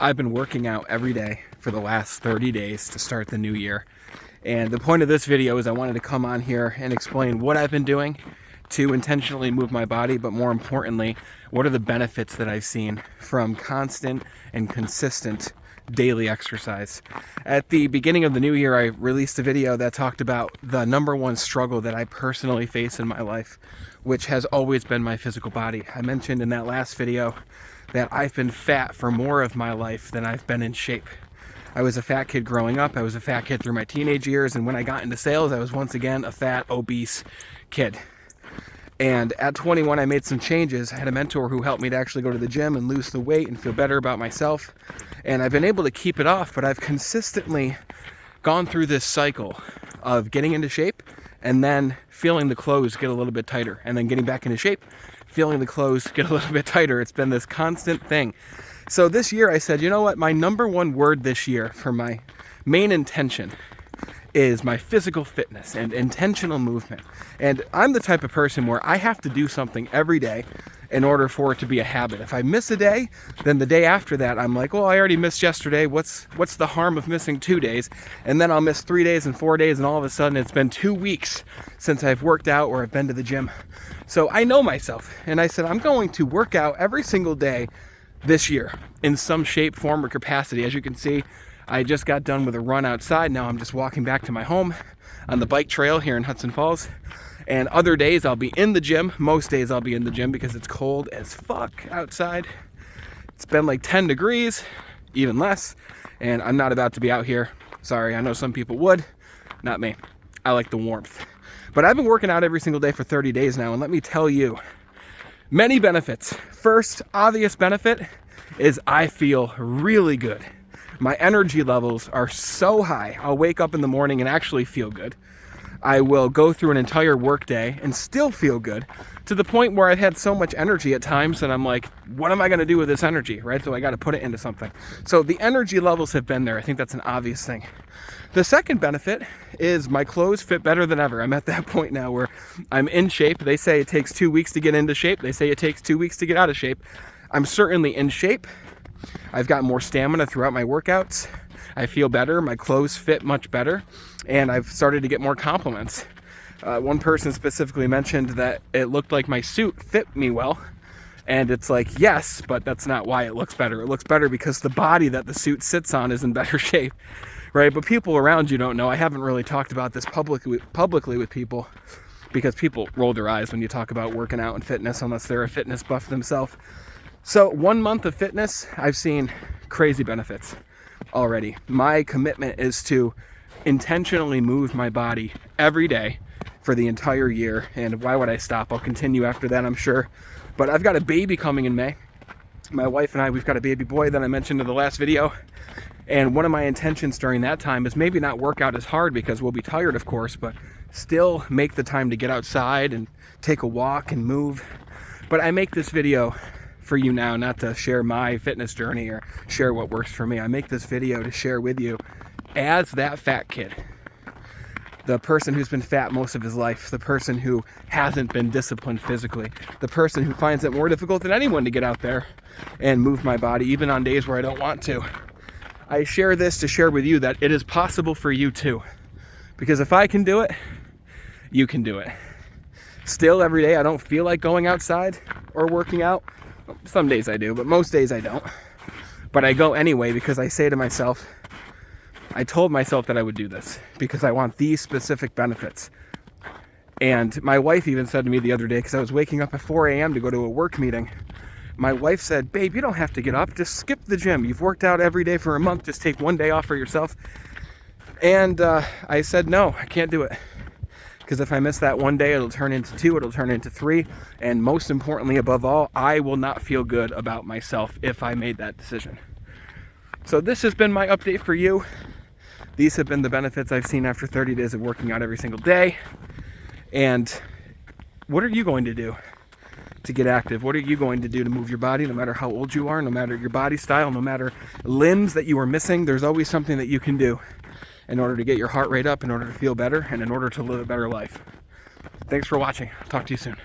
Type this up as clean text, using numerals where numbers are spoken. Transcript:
I've been working out every day for the last 30 days to start the new year. And the point of this video is I wanted to come on here and explain what I've been doing to intentionally move my body, but more importantly, what are the benefits that I've seen from constant and consistent daily exercise. At the beginning of the new year, I released a video that talked about the number one struggle that I personally face in my life, which has always been my physical body. I mentioned in that last video that I've been fat for more of my life than I've been in shape. I was a fat kid growing up, I was a fat kid through my teenage years, and when I got into sales, I was once again a fat, obese kid. And at 21, I made some changes. I had a mentor who helped me to actually go to the gym and lose the weight and feel better about myself. And I've been able to keep it off, but I've consistently gone through this cycle of getting into shape and then feeling the clothes get a little bit tighter, and then getting back into shape, feeling the clothes get a little bit tighter. It's been this constant thing. So this year I said, you know what, my number one word this year for my main intention is my physical fitness and intentional movement. And I'm the type of person where I have to do something every day in order for it to be a habit. If I miss a day, then the day after that, I'm like, well, I already missed yesterday. What's the harm of missing 2 days? And then I'll miss 3 days and 4 days, and all of a sudden it's been 2 weeks since I've worked out or I've been to the gym. So I know myself, and I said, I'm going to work out every single day this year in some shape, form, or capacity. As you can see, I just got done with a run outside. Now I'm just walking back to my home on the bike trail here in Hudson Falls. And other days I'll be in the gym. Most days I'll be in the gym because it's cold as fuck outside. It's been like 10 degrees, even less. And I'm not about to be out here. Sorry, I know some people would. Not me. I like the warmth. But I've been working out every single day for 30 days now. And let me tell you, many benefits. First obvious benefit is I feel really good. My energy levels are so high. I'll wake up in the morning and actually feel good. I will go through an entire workday and still feel good, to the point where I've had so much energy at times that I'm like, what am I going to do with this energy, right? So I got to put it into something. So the energy levels have been there. I think that's an obvious thing. The second benefit is my clothes fit better than ever. I'm at that point now where I'm in shape. They say it takes 2 weeks to get into shape. They say it takes 2 weeks to get out of shape. I'm certainly in shape. I've got more stamina throughout my workouts. I feel better. My clothes fit much better. And I've started to get more compliments. One person specifically mentioned that it looked like my suit fit me well. And it's like, yes, but that's not why it looks better. It looks better because the body that the suit sits on is in better shape, right? But people around you don't know. I haven't really talked about this publicly with people, because people roll their eyes when you talk about working out and fitness unless they're a fitness buff themselves. So 1 month of fitness, I've seen crazy benefits already. My commitment is to intentionally move my body every day for the entire year. And why would I stop? I'll continue after that, I'm sure. But I've got a baby coming in May. My wife and I, we've got a baby boy that I mentioned in the last video. And one of my intentions during that time is maybe not work out as hard, because we'll be tired, of course, but still make the time to get outside and take a walk and move. But I make this video for you now, not to share my fitness journey or share what works for me. I make this video to share with you as that fat kid, the person who's been fat most of his life, the person who hasn't been disciplined physically, the person who finds it more difficult than anyone to get out there and move my body, even on days where I don't want to. I share this to share with you that it is possible for you too. Because if I can do it, you can do it. Still, every day I don't feel like going outside or working out. Some days I do, but most days I don't. But I go anyway because I say to myself, I told myself that I would do this because I want these specific benefits. And my wife even said to me the other day, because I was waking up at 4 a.m. to go to a work meeting, my wife said, babe, you don't have to get up. Just skip the gym. You've worked out every day for a month. Just take 1 day off for yourself. And I said, no, I can't do it. Because if I miss that 1 day, it'll turn into 2, it'll turn into 3. And most importantly, above all, I will not feel good about myself if I made that decision. So this has been my update for you. These have been the benefits I've seen after 30 days of working out every single day. And what are you going to do to get active? What are you going to do to move your body, no matter how old you are, no matter your body style, no matter limbs that you are missing? There's always something that you can do in order to get your heart rate up, in order to feel better, and in order to live a better life. Thanks for watching. Talk to you soon.